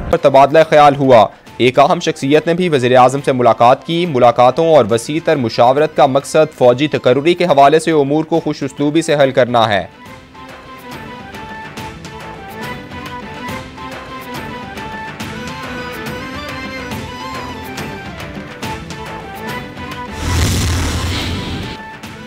पर तबादला ख्याल हुआ। एक अहम शख्सियत ने भी वज़ीर आज़म से मुलाकात की। मुलाकातों और वसी तर मुशावरत का मकसद फौजी तकर्रुरी के हवाले से उमूर को खुश उसलूबी से हल करना है।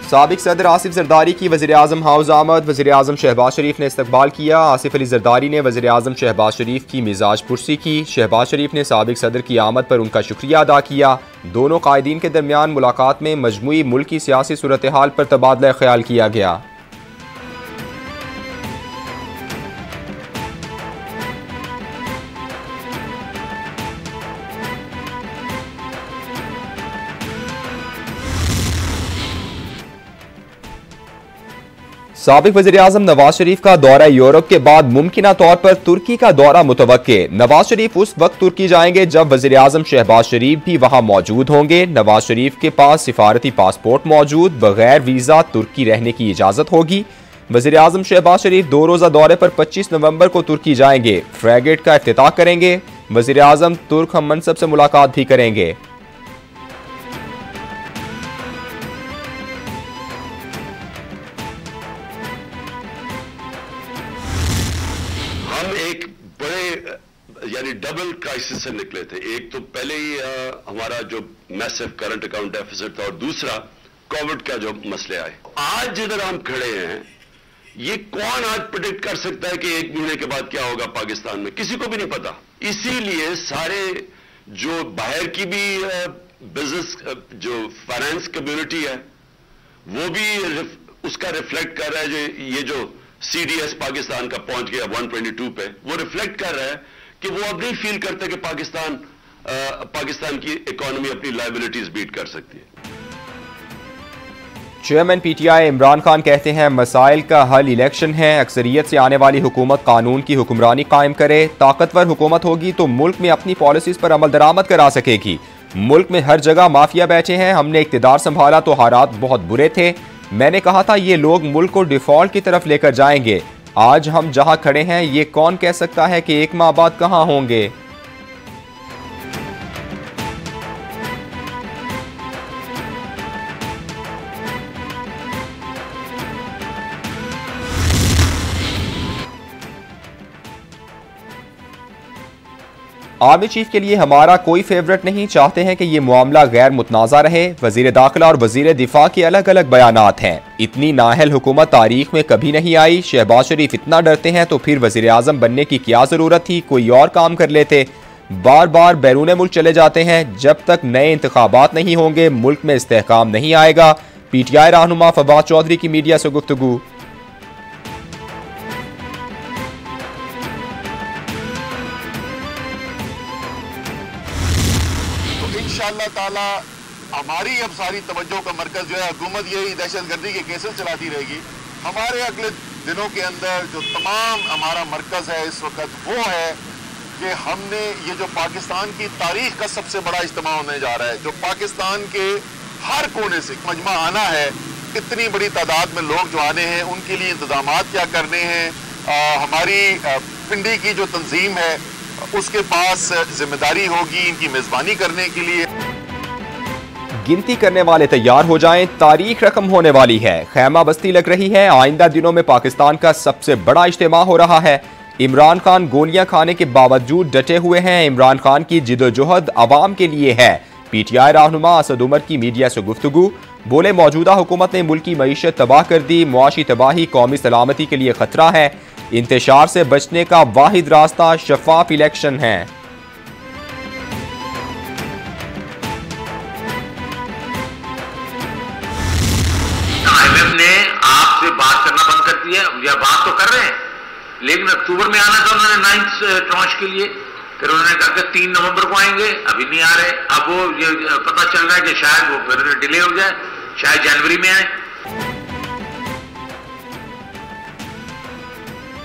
साबिक सदर आसिफ जरदारी की वज़ीर आज़म हाउस आमद। वज़ीर आज़म शहबाज शरीफ ने इस्तकबाल किया। आसिफ अली जरदारी ने वज़ीर आज़म शहबाज शरीफ की मिजाज पुरसी की। शहबाज शरीफ ने साबिक सदर की आमद पर उनका शुक्रिया अदा किया। दोनों कायदीन के दरमियान मुलाकात में मजमूई मुल्क की सियासी सूरत हाल पर तबादला ख्याल किया गया। साबिक वज़ीर आज़म नवाज शरीफ का दौरा यूरोप के बाद मुमकिना तौर पर तुर्की का दौरा मुतवक्के। नवाज शरीफ उस वक्त तुर्की जाएंगे जब वज़ीर आज़म शहबाज शरीफ भी वहां मौजूद होंगे। नवाज शरीफ के पास सिफारती पासपोर्ट मौजूद, बगैर वीज़ा तुर्की रहने की इजाज़त होगी। वज़ीर आज़म शहबाज शरीफ 2 रोज़ा दौरे पर 25 नवंबर को तुर्की जाएंगे। फ्रैगेट का इफ्तिताह करेंगे। वज़ीर आज़म तुर्क हम मनसब से मुलाकात भी करेंगे। हम एक बड़े यानी डबल क्राइसिस से निकले थे। एक तो पहले ही हमारा जो मैसिव करंट अकाउंट डेफिसिट था और दूसरा कोविड का जो मसले आए। आज जिधर हम खड़े हैं, ये कौन आज प्रेडिक्ट कर सकता है कि 1 महीने के बाद क्या होगा पाकिस्तान में? किसी को भी नहीं पता। इसीलिए सारे जो बाहर की भी बिजनेस जो फाइनेंस कम्युनिटी है वो भी उसका रिफ्लेक्ट कर रहा है। ये जो CDS पाकिस्तान का पहुंच गया 122 पे, वो रिफ्लेक्ट कर रहा है कि वो अब नहीं फील करते कि पाकिस्तान की इकोनॉमी अपनी लायबिलिटीज बीट कर सकती है। चेयरमैन PTI इमरान खान कहते हैं मसाइल का हल इलेक्शन है। अक्सरियत से आने वाली हुकूमत कानून की हुक्मरानी कायम करे। ताकतवर हुकूमत होगी तो मुल्क में अपनी पॉलिसीज पर अमल दरामद करा सकेगी। मुल्क में हर जगह माफिया बैठे हैं। हमने इक्तिदार संभाला तो हालात बहुत बुरे थे। मैंने कहा था ये लोग मुल्क को डिफॉल्ट की तरफ लेकर जाएंगे। आज हम जहां खड़े हैं, ये कौन कह सकता है कि 1 माह बाद कहां होंगे? आर्मी चीफ के लिए हमारा कोई फेवरेट नहीं। चाहते हैं कि ये मामला गैर मुतनाज़ा रहे। वजीर दाखिला और वजीर दिफा के अलग अलग बयानात हैं। इतनी नाअहल हुकूमत तारीख में कभी नहीं आई। शहबाज शरीफ इतना डरते हैं तो फिर वजीर आजम बनने की क्या जरूरत थी? कोई और काम कर लेते। बार बार बैरून मुल्क चले जाते हैं। जब तक नए इंतखाबात नहीं होंगे मुल्क में इस्तेहकाम नहीं आएगा। PTI रहनुमा फवाद चौधरी की मीडिया से गुफ्तगू। इंशाअल्लाह ताला हमारी अब सारी तवज्जो का मरकज जो है, हुकूमत यही दहशतगर्दी के केसेस चलाती रहेगी। हमारे अगले दिनों के अंदर जो तमाम हमारा मरकज है इस वक्त वो है कि हमने ये जो पाकिस्तान की तारीख का सबसे बड़ा इज्तिमा होने जा रहा है, जो पाकिस्तान के हर कोने से मजमा आना है, इतनी बड़ी तादाद में लोग जो आने हैं उनके लिए इंतजामात क्या करने हैं। हमारी पिंडी की जो तंजीम है उसके पास जिम्मेदारी होगी इनकी मेजबानी करने के लिए। गिनती करने वाले तैयार हो जाएं, तारीख रकम होने वाली है। खैमा बस्ती लग रही है। आइंदा दिनों में पाकिस्तान का सबसे बड़ा इज्तिमा हो रहा है। इमरान खान गोलियां खाने के बावजूद डटे हुए हैं। इमरान खान की जिदोजहद अवाम के लिए है। PTI रहनुमा असद उमर की मीडिया से गुफ्तगू। बोले मौजूदा हुकूमत ने मुल्क की मईशत तबाह कर दी। मुआशी तबाही कौमी सलामती के लिए खतरा है। इंतशार से बचने का वाहिद रास्ता शफाफ इलेक्शन है। IMF ने आपसे बात करना बंद कर दिया, या बात तो कर रहे हैं, लेकिन अक्टूबर में आना था उन्होंने 9th ट्रांच के लिए। फिर उन्होंने कहा कि 3 नवंबर को आएंगे, अभी नहीं आ रहे। अब वो ये पता चल रहा है कि शायद वो फिर डिले हो जाए, शायद जनवरी में आए।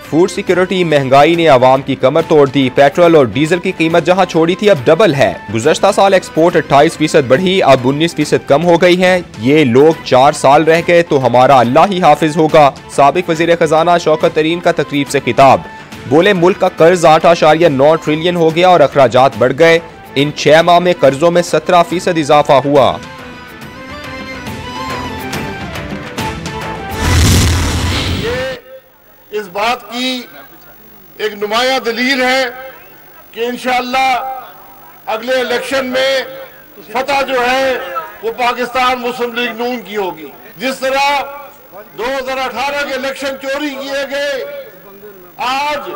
फूड सिक्योरिटी महंगाई ने आवाम की कमर तोड़ दी। पेट्रोल और डीजल की कीमत जहां छोड़ी थी अब डबल है। गुज़श्ता साल एक्सपोर्ट 28% बढ़ी, अब 19% कम हो गई है। ये लोग 4 साल रह गए तो हमारा अल्लाह ही हाफिज होगा। साबिक वजीर खजाना शौकत तरीन का तकरीब से खिताब। बोले मुल्क का कर्ज 8.9 ट्रिलियन हो गया और अखराजात बढ़ गए। इन 6 माह में कर्जों में 17% इजाफा हुआ। ये इस बात की एक नुमाया दलील है कि इंशाअल्लाह अगले इलेक्शन में फतह जो है वो पाकिस्तान मुस्लिम लीग नून की होगी। जिस तरह 2018 के इलेक्शन चोरी किए गए, आज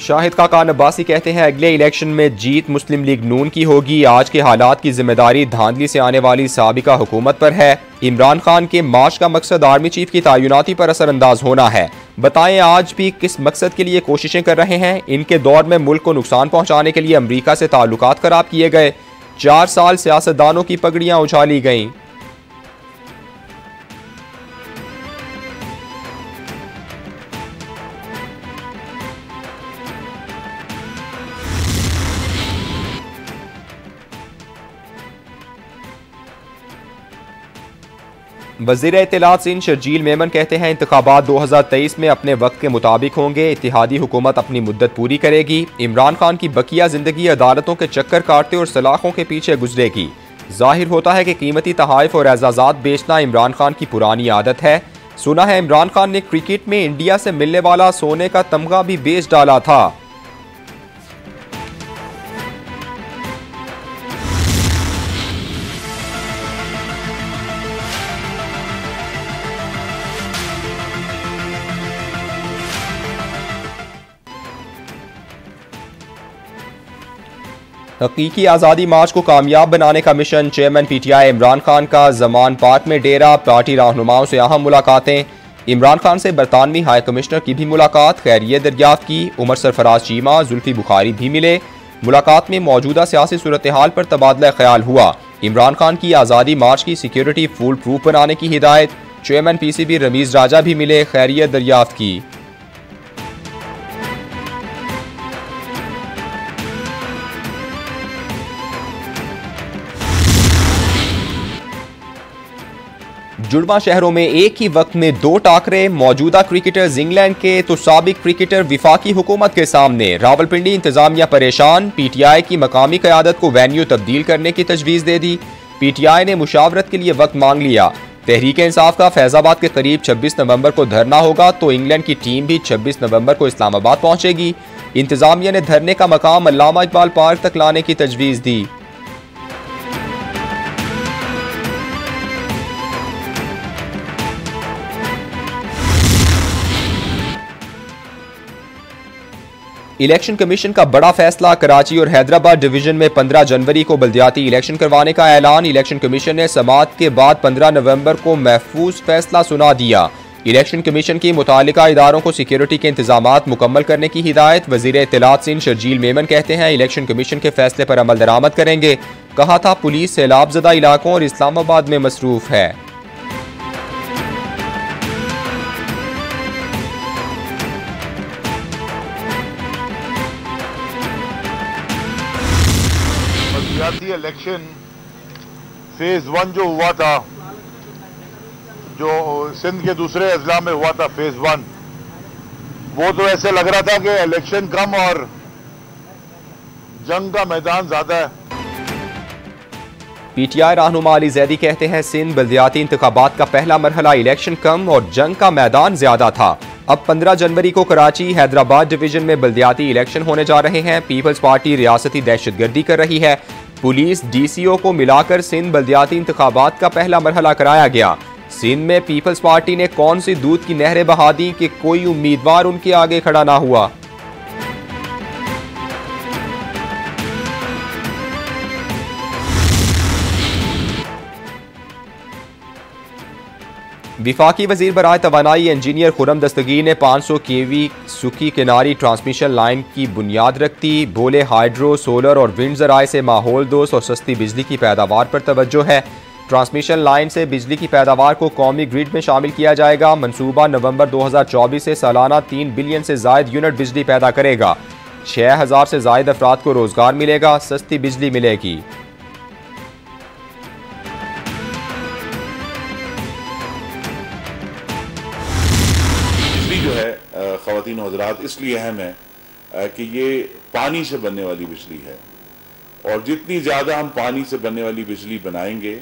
शाहिद खाकान अब्बासी कहते हैं अगले इलेक्शन में जीत मुस्लिम लीग नून की होगी। आज के हालात की जिम्मेदारी धांधली से आने वाली साबिका हुकूमत पर है। इमरान खान के मार्च का मकसद आर्मी चीफ की तैनाती पर असरअंदाज होना है। बताएं आज भी किस मकसद के लिए कोशिशें कर रहे हैं। इनके दौर में मुल्क को नुकसान पहुंचाने के लिए अमरीका से ताल्लुकात खराब किए गए। 4 साल सियासतदानों की पगड़ियां उछाली गईं। वज़ीर इत्तलात सिंध शर्जील मेमन कहते हैं इंतखाबात 2023 में अपने वक्त के मुताबिक होंगे। इत्तेहादी हुकूमत अपनी मुद्दत पूरी करेगी। इमरान खान की बकिया जिंदगी अदालतों के चक्कर काटते और सलाखों के पीछे गुजरेगी। जाहिर होता है कि कीमती तहाइफ और एजाज़ात बेचना इमरान खान की पुरानी आदत है। सुना है इमरान खान ने क्रिकेट में इंडिया से मिलने वाला सोने का तमगा भी बेच डाला था। हकीकी आज़ादी मार्च को कामयाब बनाने का mission. Chairman PTI Imran Khan का जमान पार्क में डेरा। पार्टी रहनुमाओं से अहम मुलाकातें। इमरान खान से बरतानवी हाई कमिश्नर की भी मुलाकात, खैरियत दरियाफ्त की। उमर सरफराज चीमा, जुल्फी बुखारी भी मिले। मुलाकात में मौजूदा सियासी सूरत हाल पर तबादला ख्याल हुआ। इमरान खान की आज़ादी मार्च की सिक्योरिटी फुल प्रूफ बनाने की हिदायत। चेयरमैन PCB रमीज राजा भी मिले, खैरियत दरियाफ्त की। जुड़वा शहरों में एक ही वक्त में 2 टाकरे। मौजूदा क्रिकेटर्स इंग्लैंड के तो साबिक क्रिकेटर विफाकी हुकूमत के सामने। रावलपिंडी इंतजामिया परेशान। PTI की मकामी क़यादत को वेन्यू तब्दील करने की तजवीज़ दे दी। PTI ने मुशावरत के लिए वक्त मांग लिया। तहरीक इंसाफ का फैजाबाद के करीब 26 नवंबर को धरना होगा तो इंग्लैंड की टीम भी 26 नवंबर को इस्लामाबाद पहुंचेगी। इंतजामिया ने धरने का मकाम अल्लामा इकबाल पार्क तक लाने की तजवीज़ दी। इलेक्शन कमीशन का बड़ा फैसला। कराची और हैदराबाद डिवीजन में 15 जनवरी को बल्दियाती इलेक्शन करवाने का ऐलान। इलेक्शन कमीशन ने समाअत के बाद 15 नवंबर को महफूज फैसला सुना दिया। इलेक्शन कमीशन की मुतालिका इदारों को सिक्योरिटी के इंतजामात मुकम्मल करने की हिदायत। वज़ीर इत्तलात सिंध शर्जील मेमन कहते हैं इलेक्शन कमीशन के फैसले पर अमल दरामद करेंगे। कहा था पुलिस सैलाब ज़दा इलाकों और इस्लामाबाद में मसरूफ है। इलेक्शन फेज 1 जो हुआ था, जो सिंध के दूसरे अजला में हुआ था फेज 1, वो तो ऐसे लग रहा था कि इलेक्शन कम और जंग का मैदान ज्यादा है। PTI रहनुमा अली जैदी कहते हैं सिंध बल्दियाती इंतखाबात का पहला मरहला इलेक्शन कम और जंग का मैदान ज्यादा था। अब 15 जनवरी को कराची हैदराबाद डिवीजन में बल्दियाती इलेक्शन होने जा रहे हैं। पीपल्स पार्टी रियासती दहशतगर्दी कर रही है। पुलिस DCO को मिलाकर सिंध बल्दियाती इंतखाबात का पहला मरहला कराया गया। सिंध में पीपल्स पार्टी ने कौन सी दूध की नहरें बहा दी कि कोई उम्मीदवार उनके आगे खड़ा ना हुआ। विफाकी वजीर बराए तवानाई इंजीनियर खुरम दस्तगीर ने 500 kV सुखी किनारी ट्रांसमिशन लाइन की बुनियाद रख दी। बोले हाइड्रो, सोलर और विंड जराए से माहौल दोस्त और सस्ती बिजली की पैदावार पर तवज्जो है। ट्रांसमिशन लाइन से बिजली की पैदावार को कौमी ग्रिड में शामिल किया जाएगा। मंसूबा नवंबर 2024 से सालाना 3 बिलियन से जायद यूनिट बिजली पैदा करेगा। 6000 से जायद अफराद को रोजगार मिलेगा। सस्ती बिजली मिलेगी। दोनों हजरात इसलिए अहम है कि ये पानी से बनने वाली बिजली है, और जितनी ज़्यादा हम पानी से बनने वाली बिजली बनाएंगे,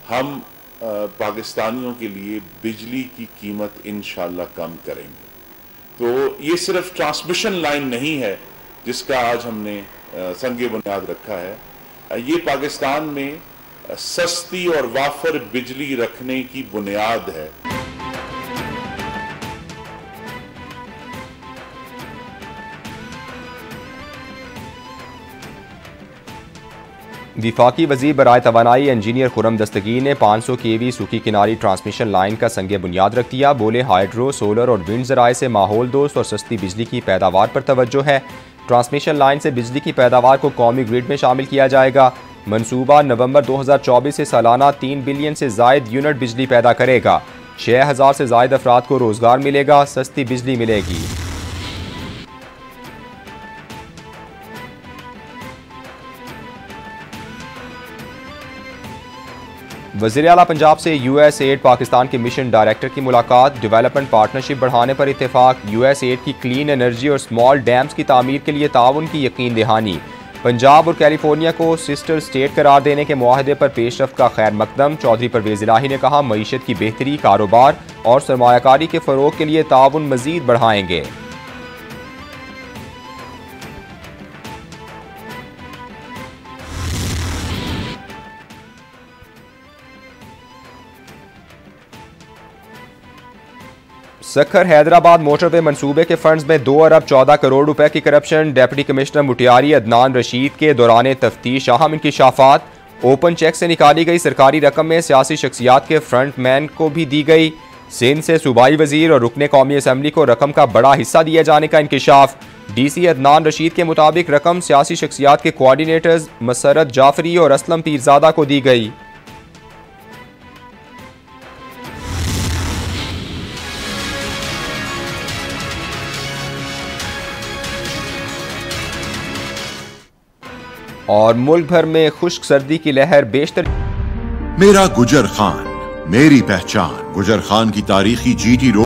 हम पाकिस्तानियों के लिए बिजली की कीमत इंशाअल्लाह कम करेंगे। तो ये सिर्फ ट्रांसमिशन लाइन नहीं है जिसका आज हमने संगे बुनियाद रखा है, ये पाकिस्तान में सस्ती और वाफर बिजली रखने की बुनियाद है। विफाकी वज़ीर बराए तवानाई इंजीनियर खुरम दस्तगीर ने 500 kV सूखी किनारी ट्रांसमिशन लाइन का संगे बुनियाद रख दिया। बोले हाइड्रो, सोलर और विंड ज़राए से माहौल दोस्त और सस्ती बिजली की पैदावार पर तवज्जो है। ट्रांसमिशन लाइन से बिजली की पैदावार को कौमी ग्रिड में शामिल किया जाएगा। मंसूबा नवंबर 2024 से सालाना 3 बिलियन से ज़ायद यूनिट बिजली पैदा करेगा। 6000 से ज़ायद अफराद को रोज़गार मिलेगा, सस्ती बिजली मिलेगी। वज़ीर आला पंजाब से USAID पाकिस्तान के मिशन डायरेक्टर की मुलाकात। डेवलपमेंट पार्टनरशिप बढ़ाने पर इत्तेफाक। USAID की क्लीन एनर्जी और स्मॉल डैम्स की तामीर के लिए ताउन की यकीन दहानी। पंजाब और कैलिफोर्निया को सिस्टर स्टेट करार देने के मुआहदे पर पेशरफ्त का खैर मकदम। चौधरी परवेज़ इलाही ने कहा, मईशत की बेहतरी, कारोबार और सरमायाकारी के फ़रोग के लिए ताउन मज़ीद बढ़ाएंगे। सखर हैदराबाद मोटरवे मंसूबे के फंड्स में 2 अरब 14 करोड़ रुपए की corruption. Deputy commissioner Matiari Adnan Rashid के दौरान तफ्तीश अहम इंकिशाफात। ओपन चेक से निकाली गई सरकारी रकम में सियासी शख्सियात के फ्रंट मैन को भी दी गई। सिंध से सूबाई वजीर और रुकने कौमी असम्बली को रकम का बड़ा हिस्सा दिए जाने का इंकिशाफ। DC अदनान रशीद के मुताबिक रकम सियासी शख्सियात के कोऑर्डिनेटर्स मसरत जाफरी और असलम पीरजादा को दी गई। और मुल्क भर में खुश्क सर्दी की लहर बेशतर। मेरा गुजर खान, मेरी पहचान। गुजर खान की तारीखी GT रोड